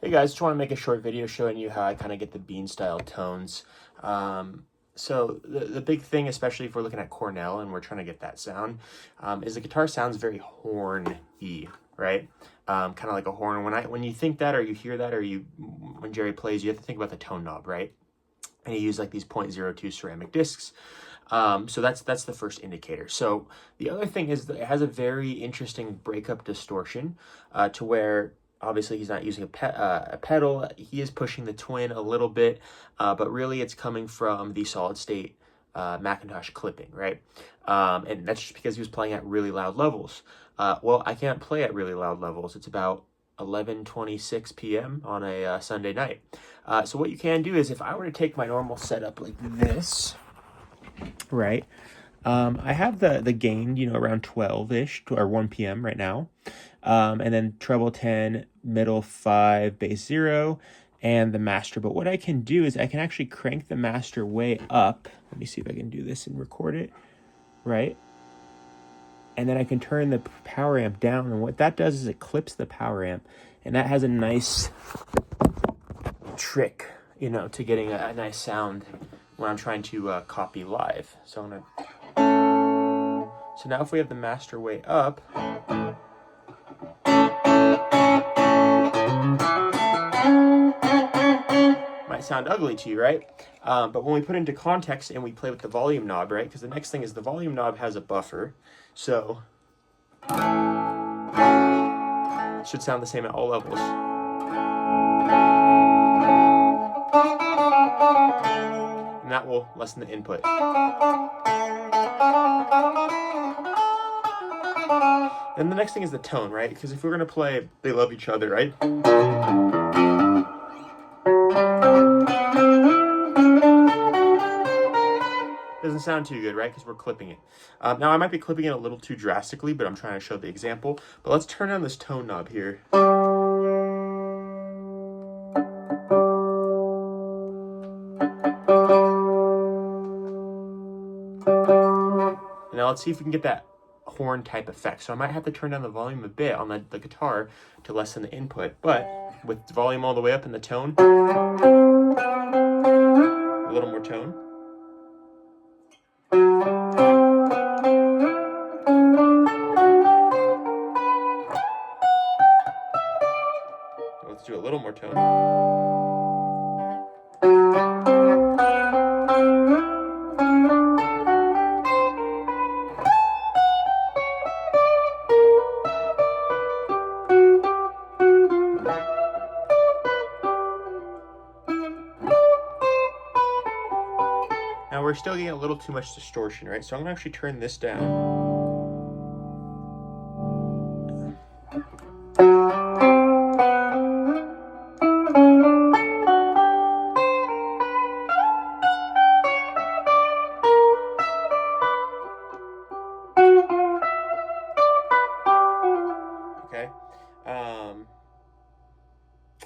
Hey guys, just want to make a short video showing you how I kind of get the bean style tones. So the big thing, especially if we're looking at Cornell and we're trying to get that sound, is the guitar sounds very horn-y, right? Kind of like a horn. When you think that, or you hear that, or when Jerry plays, you have to think about the tone knob, right? And you use like these 0.02 ceramic discs. So that's the first indicator. So the other thing is that it has a very interesting breakup distortion to where obviously he's not using a pedal. He is pushing the twin a little bit, but really it's coming from the solid state Macintosh clipping, right? And that's just because he was playing at really loud levels. Well, I can't play at really loud levels. It's about 11:26 p.m. on a Sunday night. So what you can do is, if I were to take my normal setup like this, right? I have the gain, around 12-ish or 1 p.m. right now. And then treble 10, middle 5, bass 0, and the master. But what I can do is I can actually crank the master way up. Let me see if I can do this and record it, right? And then I can turn the power amp down. And what that does is it clips the power amp. And that has a nice trick, to getting a nice sound when I'm trying to copy live. So now if we have the master way up, might sound ugly to you, right? But when we put it into context and we play with the volume knob, right? Because the next thing is the volume knob has a buffer. So it should sound the same at all levels. And that will lessen the input. And the next thing is the tone, right? Because if we're going to play They Love Each Other, right? Doesn't sound too good, right? Because we're clipping it. Now, I might be clipping it a little too drastically, but I'm trying to show the example. But let's turn on this tone knob here. Now let's see if we can get that horn type effect. So I might have to turn down the volume a bit on the guitar to lessen the input, but with the volume all the way up and the tone, a little more tone. Let's do a little more tone. Now we're still getting a little too much distortion, right? So I'm gonna actually turn this down. Okay.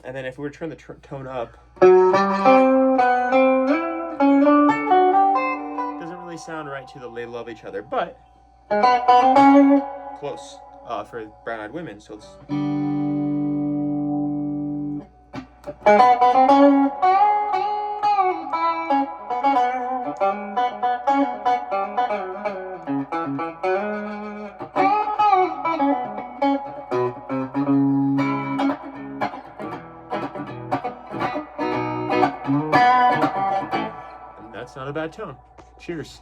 And then if we were to turn the tone up, sound right to the They Love Each Other, but close for Brown Eyed Women. So let's. And that's not a bad tone. Cheers.